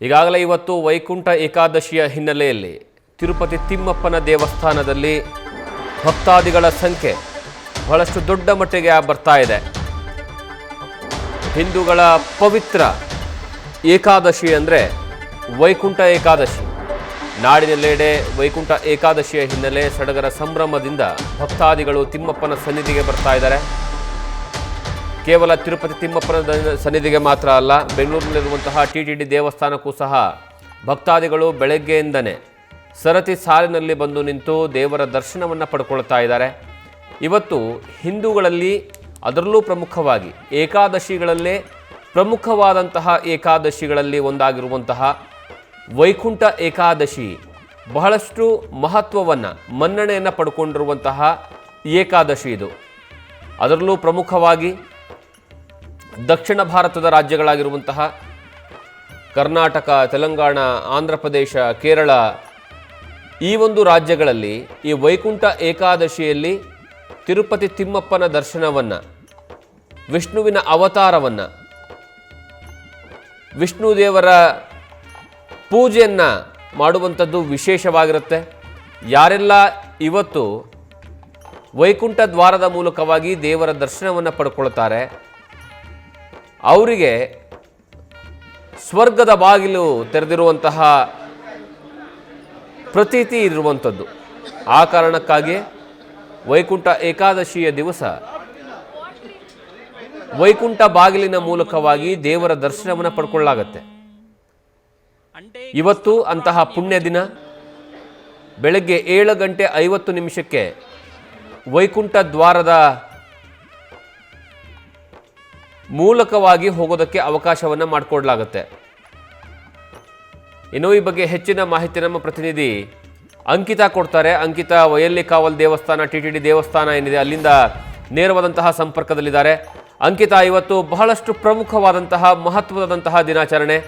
ಈಗಾಗಲೇ ಇವತ್ತು ವೈಕುಂಠ ಏಕಾದಶಿಯ ಹಿನ್ನೆಲೆಯಲ್ಲಿ ತಿರುಪತಿ ತಿಮ್ಮಪ್ಪನ ದೇವಸ್ಥಾನದಲ್ಲಿ ಭಕ್ತಾದಿಗಳ ಸಂಖ್ಯೆ ಬಹಳಷ್ಟು ದೊಡ್ಡ ಮಟ್ಟಿಗೆ ಬರ್ತಾ ಇದೆ. ಹಿಂದೂಗಳ ಪವಿತ್ರ ಏಕಾದಶಿ ಅಂದರೆ ವೈಕುಂಠ ಏಕಾದಶಿ. ನಾಡಿನೆಲ್ಲೆಡೆ ವೈಕುಂಠ ಏಕಾದಶಿಯ ಹಿನ್ನೆಲೆ ಸಡಗರ ಸಂಭ್ರಮದಿಂದ ಭಕ್ತಾದಿಗಳು ತಿಮ್ಮಪ್ಪನ ಸನ್ನಿಧಿಗೆ ಬರ್ತಾ ಇದ್ದಾರೆ. ಕೇವಲ ತಿರುಪತಿ ತಿಮ್ಮಪ್ಪನ ಸನ್ನಿಧಿಗೆ ಮಾತ್ರ ಅಲ್ಲ, ಬೆಂಗಳೂರಿನಲ್ಲಿರುವಂತಹ ಟಿಟಿಡಿ ದೇವಸ್ಥಾನಕ್ಕೂ ಸಹ ಭಕ್ತಾದಿಗಳು ಬೆಳಗ್ಗೆಯಿಂದನೇ ಸರತಿ ಸಾಲಿನಲ್ಲಿ ಬಂದು ನಿಂತು ದೇವರ ದರ್ಶನವನ್ನು ಪಡ್ಕೊಳ್ತಾ ಇದ್ದಾರೆ. ಇವತ್ತು ಹಿಂದೂಗಳಲ್ಲಿ ಅದರಲ್ಲೂ ಪ್ರಮುಖವಾಗಿ ಏಕಾದಶಿಗಳಲ್ಲೇ ಪ್ರಮುಖವಾದಂತಹ ಏಕಾದಶಿಗಳಲ್ಲಿ ಒಂದಾಗಿರುವಂತಹ ವೈಕುಂಠ ಏಕಾದಶಿ ಬಹಳಷ್ಟು ಮಹತ್ವವನ್ನು ಮನ್ನಣೆಯನ್ನು ಪಡ್ಕೊಂಡಿರುವಂತಹ ಏಕಾದಶಿ ಇದು. ಅದರಲ್ಲೂ ಪ್ರಮುಖವಾಗಿ ದಕ್ಷಿಣ ಭಾರತದ ರಾಜ್ಯಗಳಾಗಿರುವಂತಹ ಕರ್ನಾಟಕ, ತೆಲಂಗಾಣ, ಆಂಧ್ರ ಪ್ರದೇಶ, ಕೇರಳ ಈ ಒಂದು ರಾಜ್ಯಗಳಲ್ಲಿ ಈ ವೈಕುಂಠ ಏಕಾದಶಿಯಲ್ಲಿ ತಿರುಪತಿ ತಿಮ್ಮಪ್ಪನ ದರ್ಶನವನ್ನು, ವಿಷ್ಣುವಿನ ಅವತಾರವನ್ನು, ವಿಷ್ಣು ದೇವರ ಪೂಜೆಯನ್ನು ಮಾಡುವಂಥದ್ದು ವಿಶೇಷವಾಗಿರುತ್ತೆ. ಯಾರೆಲ್ಲ ಇವತ್ತು ವೈಕುಂಠ ದ್ವಾರದ ಮೂಲಕವಾಗಿ ದೇವರ ದರ್ಶನವನ್ನು ಪಡ್ಕೊಳ್ತಾರೆ ಅವರಿಗೆ ಸ್ವರ್ಗದ ಬಾಗಿಲು ತೆರೆದಿರುವಂತಹ ಪ್ರತೀತಿ ಇರುವಂಥದ್ದು. ಆ ಕಾರಣಕ್ಕಾಗಿ ವೈಕುಂಠ ಏಕಾದಶಿಯ ದಿವಸ ವೈಕುಂಠ ಬಾಗಿಲಿನ ಮೂಲಕವಾಗಿ ದೇವರ ದರ್ಶನವನ್ನು ಪಡ್ಕೊಳ್ಳಲಾಗತ್ತೆ. ಇವತ್ತು ಅಂತಹ ಪುಣ್ಯ ದಿನ. ಬೆಳಗ್ಗೆ 7:50 ವೈಕುಂಠ ದ್ವಾರದ ಮೂಲಕವಾಗಿ ಹೋಗೋದಕ್ಕೆ ಅವಕಾಶವನ್ನು ಮಾಡಿಕೊಡ್ಲಾಗತ್ತೆ. ಇನ್ನು ಈ ಬಗ್ಗೆ ಹೆಚ್ಚಿನ ಮಾಹಿತಿ ನಮ್ಮ ಪ್ರತಿನಿಧಿ ಅಂಕಿತಾ ಕೊಡ್ತಾರೆ. ಅಂಕಿತಾ, ವೈಯಲ್ಲಿ ಕಾವಲ್ ದೇವಸ್ಥಾನ, ಟಿಟಿಡಿ ದೇವಸ್ಥಾನ ಏನಿದೆ ಅಲ್ಲಿಂದ ನೇರವಾದಂತಹ ಸಂಪರ್ಕದಲ್ಲಿದ್ದಾರೆ. ಅಂಕಿತಾ, ಇವತ್ತು ಬಹಳಷ್ಟು ಪ್ರಮುಖವಾದಂತಹ ಮಹತ್ವದಂತಹ ದಿನಾಚರಣೆ.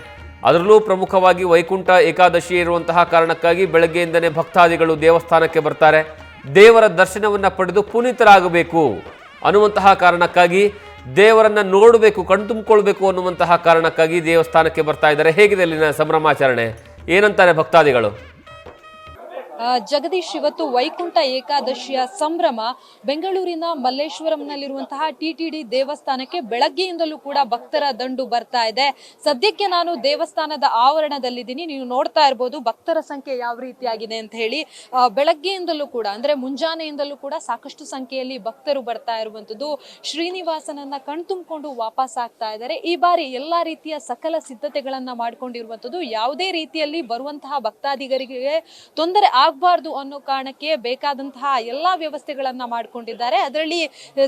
ಅದರಲ್ಲೂ ಪ್ರಮುಖವಾಗಿ ವೈಕುಂಠ ಏಕಾದಶಿ ಇರುವಂತಹ ಕಾರಣಕ್ಕಾಗಿ ಬೆಳಗ್ಗೆಯಿಂದನೇ ಭಕ್ತಾದಿಗಳು ದೇವಸ್ಥಾನಕ್ಕೆ ಬರ್ತಾರೆ. ದೇವರ ದರ್ಶನವನ್ನು ಪಡೆದು ಪುನೀತರಾಗಬೇಕು ಅನ್ನುವಂತಹ ಕಾರಣಕ್ಕಾಗಿ, ದೇವರನ್ನು ನೋಡಬೇಕು, ಕಣ್ತುಂಬಿಕೊಳ್ಬೇಕು ಅನ್ನುವಂತಹ ಕಾರಣಕ್ಕಾಗಿ ದೇವಸ್ಥಾನಕ್ಕೆ ಬರ್ತಾ ಇದ್ದಾರೆ. ಹೇಗಿದೆ ಅಲ್ಲಿನ ಸಂಭ್ರಮಾಚರಣೆ? ಏನಂತಾರೆ ಭಕ್ತಾದಿಗಳು? ಜಗದೀಶ್, ಇವತ್ತು ವೈಕುಂಠ ಏಕಾದಶಿಯ ಸಂಭ್ರಮ ಬೆಂಗಳೂರಿನ ಮಲ್ಲೇಶ್ವರಂನಲ್ಲಿರುವಂತಹ ಟಿಟಿಡಿ ದೇವಸ್ಥಾನಕ್ಕೆ ಬೆಳಗ್ಗೆಯಿಂದಲೂ ಕೂಡ ಭಕ್ತರ ದಂಡು ಬರ್ತಾ ಇದೆ. ಸದ್ಯಕ್ಕೆ ನಾನು ದೇವಸ್ಥಾನದ ಆವರಣದಲ್ಲಿದ್ದೀನಿ. ನೀವು ನೋಡ್ತಾ ಇರ್ಬೋದು ಭಕ್ತರ ಸಂಖ್ಯೆ ಯಾವ ರೀತಿಯಾಗಿದೆ ಅಂತ ಹೇಳಿ. ಬೆಳಗ್ಗೆಯಿಂದಲೂ ಕೂಡ ಅಂದ್ರೆ ಮುಂಜಾನೆಯಿಂದಲೂ ಕೂಡ ಸಾಕಷ್ಟು ಸಂಖ್ಯೆಯಲ್ಲಿ ಭಕ್ತರು ಬರ್ತಾ ಇರುವಂತದ್ದು. ಶ್ರೀನಿವಾಸನನ್ನ ಕಣ್ತುಂಬಿಕೊಂಡು ವಾಪಸ್ ಆಗ್ತಾ ಇದ್ದಾರೆ. ಈ ಬಾರಿ ಎಲ್ಲಾ ರೀತಿಯ ಸಕಲ ಸಿದ್ಧತೆಗಳನ್ನ ಮಾಡ್ಕೊಂಡಿರುವಂತದ್ದು. ಯಾವುದೇ ರೀತಿಯಲ್ಲಿ ಬರುವಂತಹ ಭಕ್ತಾದಿಗರಿಗೆ ತೊಂದರೆ ಆಗಬಾರ್ದು ಅನ್ನೋ ಕಾರಣಕ್ಕೆ ಬೇಕಾದಂತಹ ಎಲ್ಲಾ ವ್ಯವಸ್ಥೆಗಳನ್ನ ಮಾಡ್ಕೊಂಡಿದ್ದಾರೆ. ಅದರಲ್ಲಿ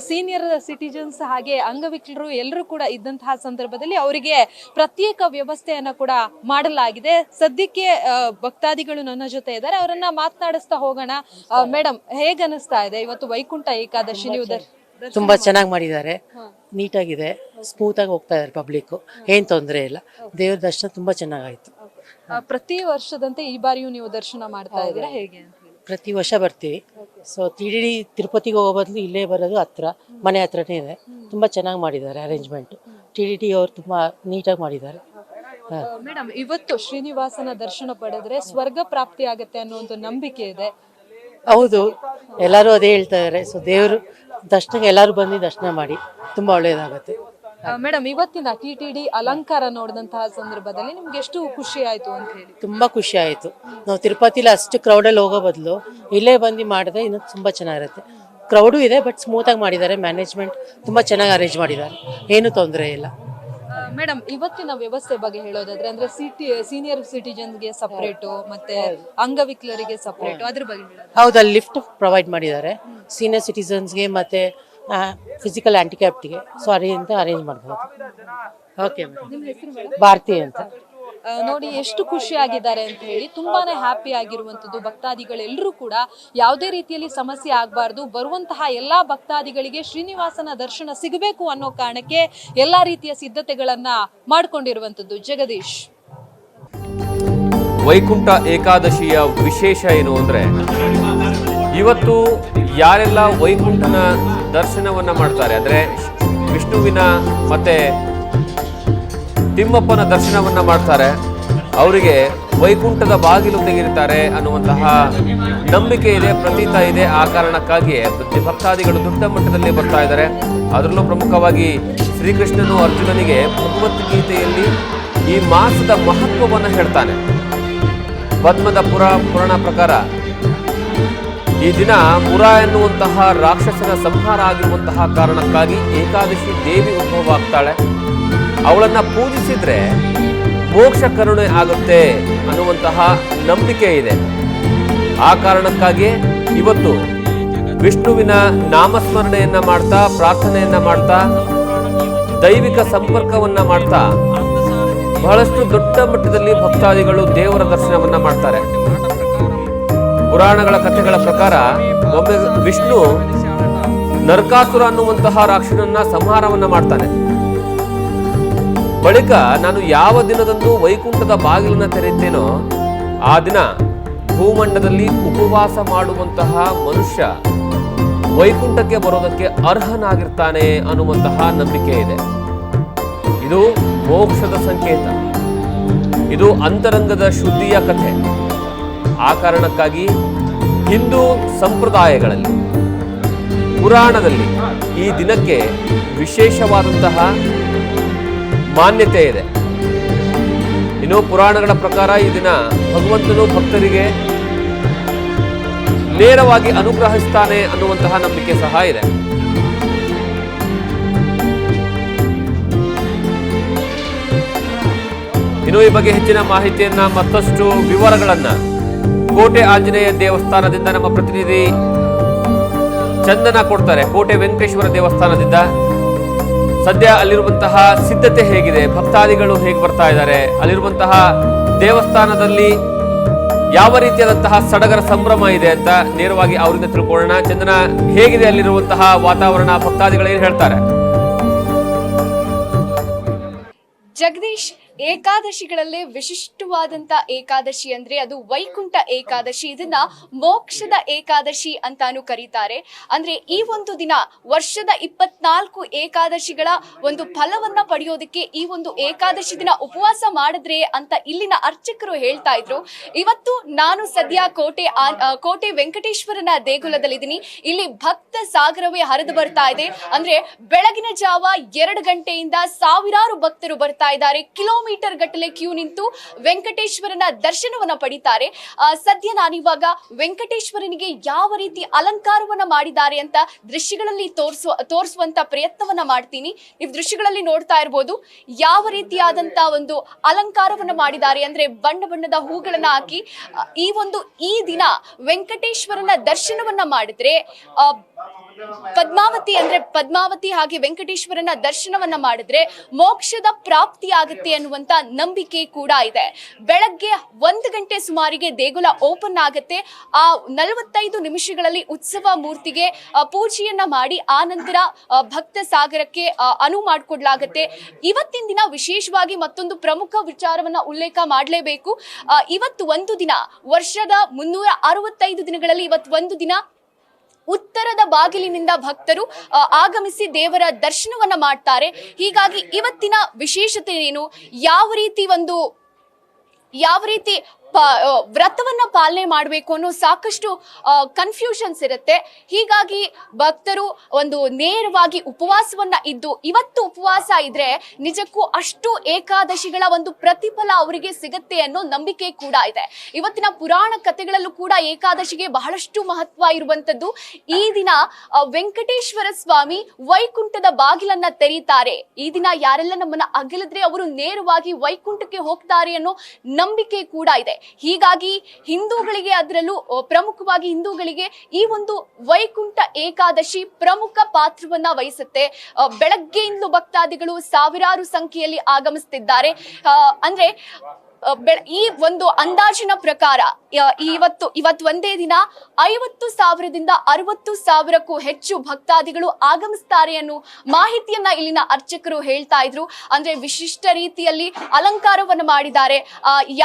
ಸೀನಿಯರ್ ಸಿಟಿಜನ್ಸ್ ಹಾಗೆ ಅಂಗವಿಕಲರು ಎಲ್ಲರೂ ಕೂಡ ಇದ್ದಂತಹ ಸಂದರ್ಭದಲ್ಲಿ ಅವರಿಗೆ ಪ್ರತ್ಯೇಕ ವ್ಯವಸ್ಥೆಯನ್ನ ಕೂಡ ಮಾಡಲಾಗಿದೆ. ಸದ್ಯಕ್ಕೆ ಭಕ್ತಾದಿಗಳು ನನ್ನ ಜೊತೆ ಇದ್ದಾರೆ, ಅವರನ್ನ ಮಾತನಾಡಿಸ್ತಾ ಹೋಗೋಣ. ಮೇಡಮ್, ಹೇಗ ಅನಿಸ್ತಾ ಇದೆ ಇವತ್ತು ವೈಕುಂಠ ಏಕಾದಶಿ? ನೀವು ತುಂಬಾ ಚೆನ್ನಾಗಿ ಮಾಡಿದ್ದಾರೆ, ನೀಟಾಗಿದೆ, ಸ್ಮೂತ್ ಆಗಿ ಹೋಗ್ತಾ ಇದ್ದಾರೆ ಪಬ್ಲಿಕ್, ಏನ್ ತೊಂದರೆ ಇಲ್ಲ. ದೇವರ ದರ್ಶನ ತುಂಬಾ ಚೆನ್ನಾಗಾಯ್ತು. ಪ್ರತಿ ವರ್ಷದಂತೆ ಈ ಬಾರಿಯೂ ನೀವು ದರ್ಶನ ಮಾಡ್ತಾ ಇದ್ದೀರಾ, ಹೇಗೆ? ಪ್ರತಿ ವರ್ಷ ಬರ್ತೀವಿ. ಸೊ ಟಿಟಿಡಿ ತಿರುಪತಿಗೆ ಹೋಗೋ ಬದಲು ಇಲ್ಲೇ ಬರೋದು ಹತ್ರ, ಮನೆ ಹತ್ರನೇ ಇದೆ. ತುಂಬಾ ಚೆನ್ನಾಗಿ ಮಾಡಿದ್ದಾರೆ ಅರೇಂಜ್ಮೆಂಟ್. ಟಿಟಿಡಿ ಅವರು ತುಂಬಾ ನೀಟಾಗಿ ಮಾಡಿದ್ದಾರೆ. ಮೇಡಮ್, ಇವತ್ತು ಶ್ರೀನಿವಾಸನ ದರ್ಶನ ಪಡೆದ್ರೆ ಸ್ವರ್ಗ ಪ್ರಾಪ್ತಿ ಆಗತ್ತೆ ಅನ್ನೋ ಒಂದು ನಂಬಿಕೆ ಇದೆ. ಹೌದು, ಎಲ್ಲರೂ ಅದೇ ಹೇಳ್ತಾ ಇದಾರೆ. ಸೊ ದೇವರು ದರ್ಶನಕ್ಕೆ ಎಲ್ಲರೂ ಬಂದು ದರ್ಶನ ಮಾಡಿ, ತುಂಬಾ ಒಳ್ಳೇದಾಗತ್ತೆ. ಮೇಡಮ್, ಇವತ್ತಿನ ಟಿಟಿಡಿ ಅಲಂಕಾರ ನೋಡಿದಂತಹ ಸಂದರ್ಭದಲ್ಲಿ ನಿಮ್ಗೆ ಎಷ್ಟು ಖುಷಿ ಆಯ್ತು ಅಂತ ಹೇಳಿ? ತುಂಬಾ ಖುಷಿ ಆಯ್ತು. ನಾವು ತಿರುಪತಿಲಿ ಅಷ್ಟು ಕ್ರೌಡಲ್ಲಿ ಹೋಗೋ ಬದಲು ಇಲ್ಲೇ ಬಂದು ಮಾಡಿದ್ರೆ ಇನ್ನೂ ತುಂಬಾ ಚೆನ್ನಾಗಿರುತ್ತೆ. ಕ್ರೌಡು ಇದೆ, ಬಟ್ ಸ್ಮೂತ್ ಆಗಿ ಮಾಡಿದ್ದಾರೆ. ಮ್ಯಾನೇಜ್ಮೆಂಟ್ ತುಂಬಾ ಚೆನ್ನಾಗಿ ಅರೇಂಜ್ ಮಾಡಿದ್ದಾರೆ, ಏನು ತೊಂದರೆ ಇಲ್ಲ. ಮೇಡಮ್, ಇವತ್ತಿನ ವ್ಯವಸ್ಥೆ ಬಗ್ಗೆ ಹೇಳೋದಾದ್ರೆ ಅಂದ್ರೆ ಸೀನಿಯರ್ ಸಿಟಿಜನ್ಸ್ಗೆ ಸಪರೇಟು ಮತ್ತೆ ಅಂಗವಿಕಲರಿಗೆ ಸಪರೇಟು, ಅದ್ರ ಬಗ್ಗೆ ಹೌದು, ಅಲ್ಲಿ ಲಿಫ್ಟ್ ಪ್ರೊವೈಡ್ ಮಾಡಿದ್ದಾರೆ ಸೀನಿಯರ್ ಸಿಟಿಸನ್ಸ್ಗೆ ಮತ್ತೆ ಫಿಸಿಕಲ್ ಹ್ಯಾಂಡಿಕ್ಯಾಪ್ಟಿಗೆ. ಸೊ ಅಂತ ಅರೇಂಜ್ ಮಾಡ್ಬೋದು. Okay madam. ಭಾರತಿ ಅಂತ. ನೋಡಿ ಎಷ್ಟು ಖುಷಿ ಆಗಿದ್ದಾರೆ ಅಂತ ಹೇಳಿ. ತುಂಬಾನೇ ಹ್ಯಾಪಿ ಆಗಿರುವಂತದ್ದು ಭಕ್ತಾದಿಗಳೆಲ್ಲರೂ ಕೂಡ. ಯಾವುದೇ ರೀತಿಯಲ್ಲಿ ಸಮಸ್ಯೆ ಆಗಬಾರ್ದು, ಬರುವಂತಹ ಎಲ್ಲಾ ಭಕ್ತಾದಿಗಳಿಗೆ ಶ್ರೀನಿವಾಸನ ದರ್ಶನ ಸಿಗಬೇಕು ಅನ್ನೋ ಕಾರಣಕ್ಕೆ ಎಲ್ಲಾ ರೀತಿಯ ಸಿದ್ಧತೆಗಳನ್ನ ಮಾಡ್ಕೊಂಡಿರುವಂತದ್ದು. ಜಗದೀಶ್, ವೈಕುಂಠ ಏಕಾದಶಿಯ ವಿಶೇಷ ಏನು ಅಂದ್ರೆ, ಇವತ್ತು ಯಾರೆಲ್ಲ ವೈಕುಂಠನ ದರ್ಶನವನ್ನ ಮಾಡ್ತಾರೆ, ಅಂದ್ರೆ ವಿಷ್ಣುವಿನ ಮತ್ತೆ ತಿಮ್ಮಪ್ಪನ ದರ್ಶನವನ್ನ ಮಾಡ್ತಾರೆ, ಅವರಿಗೆ ವೈಕುಂಠದ ಬಾಗಿಲು ತೆಗೆಯುತ್ತಾರೆ ಅನ್ನುವಂತಹ ನಂಬಿಕೆ ಇದೆ, ಪ್ರತೀತ ಇದೆ. ಆ ಕಾರಣಕ್ಕಾಗಿಯೇ ಭಕ್ತಾದಿಗಳು ದೊಡ್ಡ ಮಟ್ಟದಲ್ಲಿ ಬರ್ತಾ ಇದ್ದಾರೆ. ಅದರಲ್ಲೂ ಪ್ರಮುಖವಾಗಿ ಶ್ರೀಕೃಷ್ಣನು ಅರ್ಜುನನಿಗೆ ಭಗವದ್ಗೀತೆಯಲ್ಲಿ ಈ ಮಾಸದ ಮಹತ್ವವನ್ನು ಹೇಳ್ತಾನೆ. ಪದ್ಮದ ಪುರಾಣ ಪ್ರಕಾರ ಈ ದಿನ ಮುರ ಎನ್ನುವಂತಹ ರಾಕ್ಷಸನ ಸಂಹಾರ ಆಗಿರುವಂತಹ ಕಾರಣಕ್ಕಾಗಿ ಏಕಾದಶಿ ದೇವಿ ಉದ್ಭವ ಆಗ್ತಾಳೆ. ಅವಳನ್ನ ಪೂಜಿಸಿದ್ರೆ ಮೋಕ್ಷ ಕರುಣೆ ಆಗುತ್ತೆ ಅನ್ನುವಂತಹ ನಂಬಿಕೆ ಇದೆ. ಆ ಕಾರಣಕ್ಕಾಗಿ ಇವತ್ತು ವಿಷ್ಣುವಿನ ನಾಮಸ್ಮರಣೆಯನ್ನ ಮಾಡ್ತಾ, ಪ್ರಾರ್ಥನೆಯನ್ನ ಮಾಡ್ತಾ, ದೈವಿಕ ಸಂಪರ್ಕವನ್ನ ಮಾಡ್ತಾ ಬಹಳಷ್ಟು ದೊಡ್ಡ ಮಟ್ಟದಲ್ಲಿ ಭಕ್ತಾದಿಗಳು ದೇವರ ದರ್ಶನವನ್ನ ಮಾಡ್ತಾರೆ. ಪುರಾಣಗಳ ಕಥೆಗಳ ಪ್ರಕಾರ ಒಮ್ಮೆ ವಿಷ್ಣು ನರಕಾಸುರ ಅನ್ನುವಂತಹ ರಾಕ್ಷಸನನ್ನ ಸಂಹಾರವನ್ನ ಮಾಡ್ತಾನೆ. ಬಳಿಕ ನಾನು ಯಾವ ದಿನದಂದು ವೈಕುಂಠದ ಬಾಗಿಲನ್ನ ತೆರೆಯುತ್ತೇನೋ ಆ ದಿನ ಭೂಮಂಡದಲ್ಲಿ ಉಪವಾಸ ಮಾಡುವಂತಹ ಮನುಷ್ಯ ವೈಕುಂಠಕ್ಕೆ ಬರೋದಕ್ಕೆ ಅರ್ಹನಾಗಿರ್ತಾನೆ ಅನ್ನುವಂತಹ ನಂಬಿಕೆ ಇದೆ. ಇದು ಮೋಕ್ಷದ ಸಂಕೇತ, ಇದು ಅಂತರಂಗದ ಶುದ್ಧಿಯ ಕಥೆ. ಆ ಕಾರಣಕ್ಕಾಗಿ ಹಿಂದೂ ಸಂಪ್ರದಾಯಗಳಲ್ಲಿ, ಪುರಾಣದಲ್ಲಿ ಈ ದಿನಕ್ಕೆ ವಿಶೇಷವಾದಂತಹ ಮಾನ್ಯತೆ ಇದೆ. ಇನ್ನು ಪುರಾಣಗಳ ಪ್ರಕಾರ ಈ ದಿನ ಭಗವಂತನು ಭಕ್ತರಿಗೆ ನೇರವಾಗಿ ಅನುಗ್ರಹಿಸ್ತಾನೆ ಅನ್ನುವಂತಹ ನಂಬಿಕೆ ಸಹ ಇದೆ. ಇನ್ನು ಈ ಬಗ್ಗೆ ಹೆಚ್ಚಿನ ಮಾಹಿತಿಯನ್ನ, ಮತ್ತಷ್ಟು ವಿವರಗಳನ್ನ ಕೋಟೆ ಆಂಜನೇಯ ದೇವಸ್ಥಾನದಿಂದ ನಮ್ಮ ಪ್ರತಿನಿಧಿ ಚಂದನ ಕೊಡ್ತಾರೆ. ಕೋಟೆ ವೆಂಕಟೇಶ್ವರ ದೇವಸ್ಥಾನದಿಂದ ಸದ್ಯ ಅಲ್ಲಿರುವಂತಹ ಸಿದ್ಧತೆ ಹೇಗಿದೆ, ಭಕ್ತಾದಿಗಳು ಹೇಗೆ ಬರ್ತಾ ಇದ್ದಾರೆ, ಅಲ್ಲಿರುವಂತಹ ದೇವಸ್ಥಾನದಲ್ಲಿ ಯಾವ ರೀತಿಯಾದಂತಹ ಸಡಗರ ಸಂಭ್ರಮ ಇದೆ ಅಂತ ನೇರವಾಗಿ ಅವರಿಂದ ತಿಳ್ಕೊಳ್ಳೋಣ. ಚಂದನ, ಹೇಗಿದೆ ಅಲ್ಲಿರುವಂತಹ ವಾತಾವರಣ, ಭಕ್ತಾದಿಗಳು ಏನು ಹೇಳ್ತಾರೆ? ಜಗದೀಶ್, ಏಕಾದಶಿಗಳಲ್ಲೇ ವಿಶಿಷ್ಟವಾದಂತ ಏಕಾದಶಿ ಅಂದ್ರೆ ಅದು ವೈಕುಂಠ ಏಕಾದಶಿ. ಇದನ್ನ ಮೋಕ್ಷದ ಏಕಾದಶಿ ಅಂತಾನು ಕರೀತಾರೆ. ಅಂದ್ರೆ ಈ ಒಂದು ದಿನ ವರ್ಷದ 24 ಏಕಾದಶಿಗಳ ಒಂದು ಫಲವನ್ನ ಪಡೆಯೋದಕ್ಕೆ ಈ ಒಂದು ಏಕಾದಶಿ ದಿನ ಉಪವಾಸ ಮಾಡಿದ್ರೆ ಅಂತ ಇಲ್ಲಿನ ಅರ್ಚಕರು ಹೇಳ್ತಾ ಇದ್ರು. ಇವತ್ತು ನಾನು ಸದ್ಯ ಕೋಟೆ ವೆಂಕಟೇಶ್ವರನ ದೇಗುಲದಲ್ಲಿದ್ದೀನಿ. ಇಲ್ಲಿ ಭಕ್ತ ಸಾಗರವೇ ಹರಿದು ಬರ್ತಾ ಇದೆ. ಅಂದ್ರೆ ಬೆಳಗಿನ ಜಾವ 2 ಗಂಟೆಯಿಂದ ಸಾವಿರಾರು ಭಕ್ತರು ಬರ್ತಾ ಇದ್ದಾರೆ. ಕಿಲೋಮೀಟರ್ ಗಟ್ಟಲೆ ಕ್ಯೂ ನಿಂತು ವೆಂಕಟೇಶ್ವರನ ದರ್ಶನವನ್ನ ಪಡಿತಾರೆ. ಸದ್ಯ ನಾನಿವಾಗ ವೆಂಕಟೇಶ್ವರನಿಗೆ ಯಾವ ರೀತಿ ಅಲಂಕಾರವನ್ನ ಮಾಡಿದ್ದಾರೆ ಅಂತ ದೃಶ್ಯಗಳಲ್ಲಿ ತೋರಿಸುವಂತ ಪ್ರಯತ್ನವನ್ನ ಮಾಡ್ತೀನಿ. ನೀವು ದೃಶ್ಯಗಳಲ್ಲಿ ನೋಡ್ತಾ ಇರ್ಬೋದು ಯಾವ ರೀತಿಯಾದಂತ ಒಂದು ಅಲಂಕಾರವನ್ನ ಮಾಡಿದ್ದಾರೆ. ಅಂದ್ರೆ ಬಣ್ಣ ಬಣ್ಣದ ಹೂಗಳನ್ನ ಹಾಕಿ ಈ ದಿನ ವೆಂಕಟೇಶ್ವರನ ದರ್ಶನವನ್ನ ಮಾಡಿದ್ರೆ ಪದ್ಮಾವತಿ ಹಾಗೆ ವೆಂಕಟೇಶ್ವರನ ದರ್ಶನವನ್ನ ಮಾಡಿದ್ರೆ ಮೋಕ್ಷದ ಪ್ರಾಪ್ತಿ ಆಗುತ್ತೆ ಅನ್ನುವಂತ ನಂಬಿಕೆ ಕೂಡ ಇದೆ. ಬೆಳಗ್ಗೆ 1 ಗಂಟೆ ಸುಮಾರಿಗೆ ದೇಗುಲ ಓಪನ್ ಆಗುತ್ತೆ. ಆ 45 ನಿಮಿಷಗಳಲ್ಲಿ ಉತ್ಸವ ಮೂರ್ತಿಗೆ ಪೂಜೆಯನ್ನ ಮಾಡಿ ಆ ನಂತರ ಭಕ್ತ ಸಾಗರಕ್ಕೆ ಅನುವು ಮಾಡಿಕೊಡ್ಲಾಗತ್ತೆ. ಇವತ್ತಿನ ದಿನ ವಿಶೇಷವಾಗಿ ಮತ್ತೊಂದು ಪ್ರಮುಖ ವಿಚಾರವನ್ನ ಉಲ್ಲೇಖ ಮಾಡಲೇಬೇಕು. ಇವತ್ತು ಒಂದು ದಿನ, ವರ್ಷದ 365 ದಿನಗಳಲ್ಲಿ ಇವತ್ತು ಒಂದು ದಿನ ಉತ್ತರದ ಬಾಗಿಲಿನಿಂದ ಭಕ್ತರು ಆಗಮಿಸಿ ದೇವರ ದರ್ಶನವನ್ನ ಮಾಡ್ತಾರೆ. ಹೀಗಾಗಿ ಇವತ್ತಿನ ವಿಶೇಷತೆ ಏನು, ಯಾವ ರೀತಿ ವ್ರತವನ್ನ ಪಾಲನೆ ಮಾಡಬೇಕು ಅನ್ನೋ ಸಾಕಷ್ಟು ಕನ್ಫ್ಯೂಷನ್ಸ್ ಇರುತ್ತೆ. ಹೀಗಾಗಿ ಭಕ್ತರು ಒಂದು ನೇರವಾಗಿ ಉಪವಾಸವನ್ನ ಇದ್ದು, ಇವತ್ತು ಉಪವಾಸ ಇದ್ರೆ ನಿಜಕ್ಕೂ ಅಷ್ಟು ಏಕಾದಶಿಗಳ ಒಂದು ಪ್ರತಿಫಲ ಅವರಿಗೆ ಸಿಗತ್ತೆ ಅನ್ನೋ ನಂಬಿಕೆ ಕೂಡ ಇದೆ. ಇವತ್ತಿನ ಪುರಾಣ ಕಥೆಗಳಲ್ಲೂ ಕೂಡ ಏಕಾದಶಿಗೆ ಬಹಳಷ್ಟು ಮಹತ್ವ ಇರುವಂತದ್ದು. ಈ ದಿನ ವೆಂಕಟೇಶ್ವರ ಸ್ವಾಮಿ ವೈಕುಂಠದ ಬಾಗಿಲನ್ನ ತೆರೀತಾರೆ. ಈ ದಿನ ಯಾರೆಲ್ಲ ನಮ್ಮನ್ನ ಅಗಲಿದ್ರೆ ಅವರು ನೇರವಾಗಿ ವೈಕುಂಠಕ್ಕೆ ಹೋಗ್ತಾರೆ ಅನ್ನೋ ನಂಬಿಕೆ ಕೂಡ ಇದೆ. ಹೀಗಾಗಿ ಹಿಂದೂಗಳಿಗೆ, ಅದರಲ್ಲೂ ಪ್ರಮುಖವಾಗಿ ಹಿಂದೂಗಳಿಗೆ ಈ ಒಂದು ವೈಕುಂಠ ಏಕಾದಶಿ ಪ್ರಮುಖ ಪಾತ್ರವನ್ನ ವಹಿಸುತ್ತೆ. ಬೆಳಗ್ಗೆಯಿಂದ ಭಕ್ತಾದಿಗಳು ಸಾವಿರಾರು ಸಂಖ್ಯೆಯಲ್ಲಿ ಆಗಮಿಸುತ್ತಿದ್ದಾರೆ. ಅಂದ್ರೆ ಈ ಒಂದು ಅಂದಾಜಿನ ಪ್ರಕಾರ ಇವತ್ತು ಒಂದೇ ದಿನ 50,000ದಿಂದ 60,000ಕ್ಕೂ ಹೆಚ್ಚು ಭಕ್ತಾದಿಗಳು ಆಗಮಿಸ್ತಾರೆ ಅನ್ನೋ ಮಾಹಿತಿಯನ್ನ ಇಲ್ಲಿನ ಅರ್ಚಕರು ಹೇಳ್ತಾ ಇದ್ರು. ಅಂದ್ರೆ ವಿಶಿಷ್ಟ ರೀತಿಯಲ್ಲಿ ಅಲಂಕಾರವನ್ನ ಮಾಡಿದ್ದಾರೆ.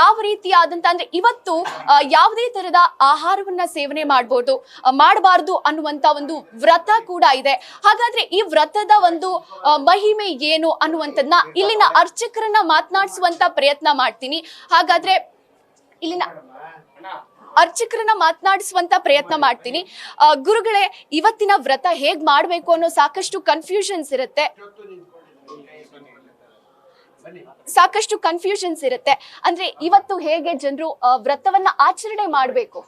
ಯಾವ ರೀತಿಯಾದಂತ ಅಂದ್ರೆ ಇವತ್ತು ಯಾವುದೇ ತರದ ಆಹಾರವನ್ನ ಸೇವನೆ ಮಾಡಬಾರ್ದು ಅನ್ನುವಂತ ಒಂದು ವ್ರತ ಕೂಡ ಇದೆ. ಹಾಗಾದ್ರೆ ಈ ವ್ರತದ ಒಂದು ಮಹಿಮೆ ಏನು ಅನ್ನುವಂಥದ್ದನ್ನ ಇಲ್ಲಿನ ಅರ್ಚಕರನ್ನ ಮಾತನಾಡಿಸುವಂತ ಪ್ರಯತ್ನ ಮಾಡ್ತೀನಿ. ಹಾಗಾದ್ರೆ ಇಲ್ಲಿನ ಅರ್ಚಕರನ್ನ ಮಾತನಾಡಿಸುವಂತ ಪ್ರಯತ್ನ ಮಾಡ್ತೀನಿ. ಗುರುಗಳೇ, ಇವತ್ತಿನ ವ್ರತ ಹೇಗ್ ಮಾಡ್ಬೇಕು ಅನ್ನೋ ಸಾಕಷ್ಟು ಕನ್ಫ್ಯೂಷನ್ಸ್ ಇರುತ್ತೆ. ಅಂದ್ರೆ ಇವತ್ತು ಹೇಗೆ ಜನರು ವ್ರತವನ್ನ ಆಚರಣೆ ಮಾಡ್ಬೇಕು?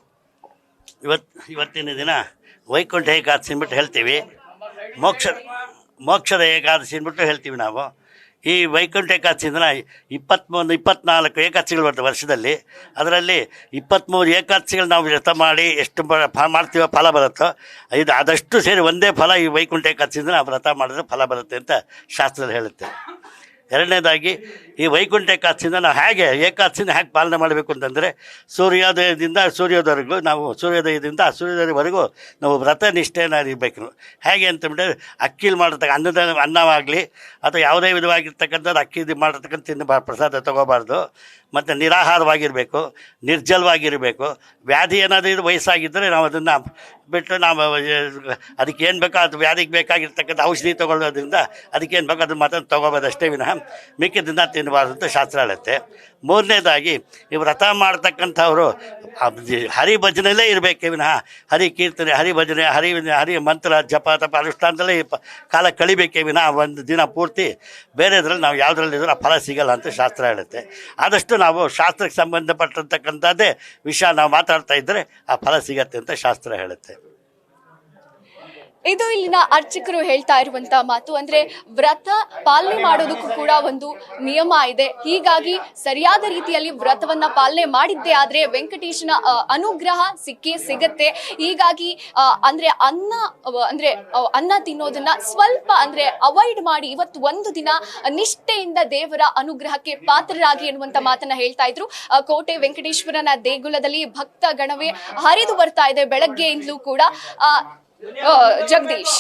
ಇವತ್ತಿನ ದಿನ ವೈಕುಂಠ ಏಕಾದಶಿ ಅಂದ್ಬಿಟ್ಟು ಹೇಳ್ತೀವಿ, ಮೋಕ್ಷದ ಏಕಾದಶಿ ಅಂದ್ಬಿಟ್ಟು ಹೇಳ್ತೀವಿ ನಾವು. ಈ ವೈಕುಂಠ ಏಕಾದಶಿ ದಿನ 24 ಏಕಾದಶಿಗಳು ಬರ್ತವೆ ವರ್ಷದಲ್ಲಿ. ಅದರಲ್ಲಿ 23 ಏಕಾದಶಿಗಳು ನಾವು ವ್ರತ ಮಾಡಿ ಎಷ್ಟು ಮಾಡ್ತೀವೋ ಫಲ ಬರುತ್ತೋ ಅದಷ್ಟು ಸೇರಿ ಒಂದೇ ಫಲ ಈ ವೈಕುಂಠ ಏಕಾದಶಿ ದಿನ ವ್ರತ ಮಾಡಿದ್ರೆ ಫಲ ಬರುತ್ತೆ ಅಂತ ಶಾಸ್ತ್ರದಲ್ಲಿ ಹೇಳುತ್ತೆ. ಎರಡನೇದಾಗಿ ಈ ವೈಕುಂಠ ಏಕಾದಶಿಯಿಂದ ನಾವು ಏಕಾದಶಿನ ಹೇಗೆ ಪಾಲನೆ ಮಾಡಬೇಕು ಅಂತಂದರೆ ಸೂರ್ಯೋದಯದಿಂದ ಸೂರ್ಯೋದಯವರೆಗೂ ನಾವು ವ್ರತ ನಿಷ್ಠೆಯನ್ನು ಇರಬೇಕು. ಹೇಗೆ ಅಂತಂದರೆ ಅಕ್ಕಿಲಿ ಮಾಡಿರ್ತಕ್ಕ ಅನ್ನವಾಗಲಿ ಅಥವಾ ಯಾವುದೇ ವಿಧವಾಗಿರ್ತಕ್ಕಂಥದ್ದು ಅಕ್ಕಿ ಮಾಡಿರ್ತಕ್ಕಂಥ ಪ್ರಸಾದ ತೊಗೋಬಾರ್ದು. ಮತ್ತು ನಿರಾಹಾರವಾಗಿರಬೇಕು, ನಿರ್ಜಲವಾಗಿರಬೇಕು. ವ್ಯಾಧಿ ಏನಾದರೂ ವಯಸ್ಸಾಗಿದ್ದರೆ ನಾವು ಅದನ್ನು ಬಿಟ್ಟು ನಾವು ಅದಕ್ಕೆ ಏನು ಬೇಕೋ ಅದು ವ್ಯಾಧಿಗೆ ಬೇಕಾಗಿರ್ತಕ್ಕಂಥ ಔಷಧಿ ತೊಗೊಳ್ಳೋದ್ರಿಂದ ಅದಕ್ಕೇನು ಬೇಕೋ ಅದನ್ನು ಮಾತ್ರ ತೊಗೋಬೋದು ಅಷ್ಟೇ ವಿನಃ ಮಿಕ್ಕಿದ್ದನ್ನು ತಿನ್ನಬಾರ್ದು ಅಂತ ಶಾಸ್ತ್ರ ಹೇಳುತ್ತೆ. ಮೂರನೇದಾಗಿ ಈ ವ್ರತ ಮಾಡ್ತಕ್ಕಂಥವ್ರು ಹರಿಭಜನೆಯಲ್ಲೇ ಇರಬೇಕೇ ವಿನಃ ಹರಿ ಕೀರ್ತನೆ, ಹರಿಭಜನೆ, ಹರಿ ಮಂತ್ರ ಜಪ ತಪ ಅನುಷ್ಠಾನದಲ್ಲೇ ಕಾಲ ಕಳಿಬೇಕೇ ವಿನಃ ಒಂದು ದಿನ ಪೂರ್ತಿ ಬೇರೆದ್ರಲ್ಲಿ ನಾವು ಯಾವುದ್ರಲ್ಲಿದ್ರೂ ಆ ಫಲ ಸಿಗಲ್ಲ ಅಂತ ಶಾಸ್ತ್ರ ಹೇಳುತ್ತೆ. ಆದಷ್ಟು ನಾವು ಶಾಸ್ತ್ರಕ್ಕೆ ಸಂಬಂಧಪಟ್ಟಿರ್ತಕ್ಕಂಥದ್ದೇ ವಿಷಯ ನಾವು ಮಾತಾಡ್ತಾ ಇದ್ದರೆ ಆ ಫಲ ಸಿಗತ್ತೆ ಅಂತ ಶಾಸ್ತ್ರ ಹೇಳುತ್ತೆ. ಇದು ಇಲ್ಲಿನ ಅರ್ಚಕರು ಹೇಳ್ತಾ ಇರುವಂತ ಮಾತು. ಅಂದ್ರೆ ವ್ರತ ಪಾಲನೆ ಮಾಡೋದಕ್ಕೂ ಕೂಡ ಒಂದು ನಿಯಮ ಇದೆ. ಹೀಗಾಗಿ ಸರಿಯಾದ ರೀತಿಯಲ್ಲಿ ವ್ರತವನ್ನ ಪಾಲನೆ ಮಾಡಿದ್ದೇ ಆದ್ರೆ ವೆಂಕಟೇಶನ ಅನುಗ್ರಹ ಸಿಗತ್ತೆ. ಹೀಗಾಗಿ ಅನ್ನ ತಿನ್ನೋದನ್ನ ಸ್ವಲ್ಪ ಅವಾಯ್ಡ್ ಮಾಡಿ ಇವತ್ತು ಒಂದು ದಿನ ನಿಷ್ಠೆಯಿಂದ ದೇವರ ಅನುಗ್ರಹಕ್ಕೆ ಪಾತ್ರರಾಗಿ ಎನ್ನುವಂತ ಮಾತನ್ನ ಹೇಳ್ತಾ ಇದ್ರು. ಕೋಟೆ ವೆಂಕಟೇಶ್ವರನ ದೇಗುಲದಲ್ಲಿ ಭಕ್ತ ಗಣವೇ ಹರಿದು ಬರ್ತಾ ಇದೆ ಬೆಳಗ್ಗೆಯಿಂದಲೂ ಕೂಡ. ಜಗದೀಶ್.